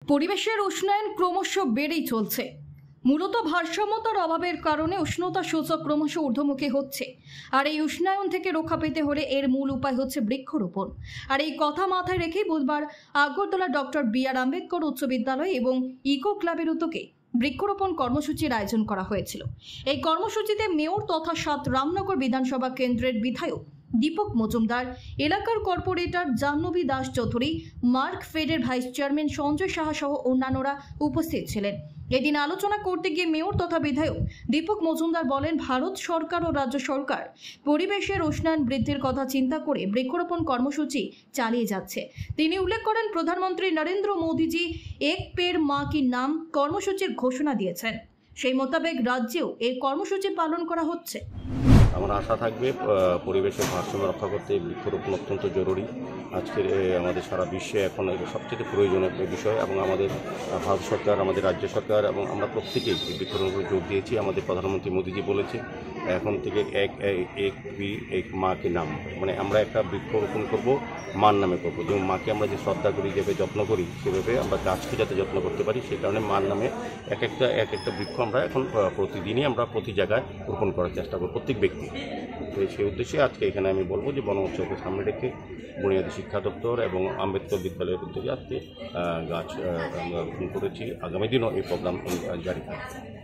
পরিবেশের উষ্ণায়ন ক্রমশ বেড়েই চলছে। মূলত ভারসাম্যতার অভাবের কারণে উষ্ণতা সূচক ক্রমশ ঊর্ধ্বমুখী হচ্ছে। আর এই উষ্ণায়ন থেকে রক্ষা পেতে হলে এর মূল উপায় হচ্ছে বৃক্ষরোপণ। আর এই কথা মাথায় রেখেই বুধবার আগরতলা ডক্টর বি.আর. আম্বেদকর উচ্চ বিদ্যালয় এবং ইকো ক্লাবের উদ্যোগে বৃক্ষরোপণ কর্মসূচির আয়োজন করা হয়েছিল। এই কর্মসূচিতে মেয়র তথা ৭ রামনগর বিধানসভা কেন্দ্রের বিধায়ক দীপক মজুমদার, এলাকার কর্পোরেটর জাহ্নবী দাস চৌধুরী, মার্ক ফেডের ভাইস চেয়ারম্যান সঞ্জয় সাহা সহ অন্যান্যরা উপস্থিত ছিলেন। এদিন আলোচনা করতে গিয়ে মেয়র তথা বিধায়ক দীপক মজুমদার বলেন, ভারত সরকার ও রাজ্য সরকার পরিবেশের উষ্ণায়ন বৃদ্ধির কথা চিন্তা করে বৃক্ষরোপণ কর্মসূচি চালিয়ে যাচ্ছে। তিনি উল্লেখ করেন, প্রধানমন্ত্রী নরেন্দ্র মোদীজি এক পেড় মা কি নাম কর্মসূচির ঘোষণা দিয়েছেন। সেই মোতাবেক রাজ্যেও এই কর্মসূচি পালন করা হচ্ছে। আমার আশা থাকবে পরিবেশের ভারসাম্য রক্ষা করতে বৃক্ষরোপণ অত্যন্ত জরুরি। আজকের আমাদের সারা বিশ্বে এখন সবচেয়ে প্রয়োজনীয় বিষয় এবং আমাদের ভারত সরকার, আমাদের রাজ্য সরকার এবং আমরা প্রত্যেকেই বৃক্ষরোপণে যোগ দিয়েছি। আমাদের প্রধানমন্ত্রী মোদীজি বলেছে এখন থেকে এক মাকে নাম, মানে আমরা একটা বৃক্ষরোপণ করব, মার নামে করবো। যেমন মাকে আমরা যে শ্রদ্ধা করি, যেভাবে যত্ন করি, সেভাবে আমরা গাছকে যাতে যত্ন করতে পারি, সেই কারণে মার নামে এক একটা বৃক্ষ আমরা এখন প্রতিদিনই আমরা প্রতি জায়গায় রোপণ করার চেষ্টা করব, প্রত্যেক ব্যক্তি। তো সেই উদ্দেশ্যে আজকে এখানে আমি বলবো যে বন উৎসবকে সামনে রেখে বুনিয়াদী শিক্ষা দপ্তর এবং আম্বেদকর বিদ্যালয়ের উদ্যোগে আজকে গাছ আমরা রোপণ করেছি। আগামী দিনও এই প্রোগ্রাম জারি থাকবে।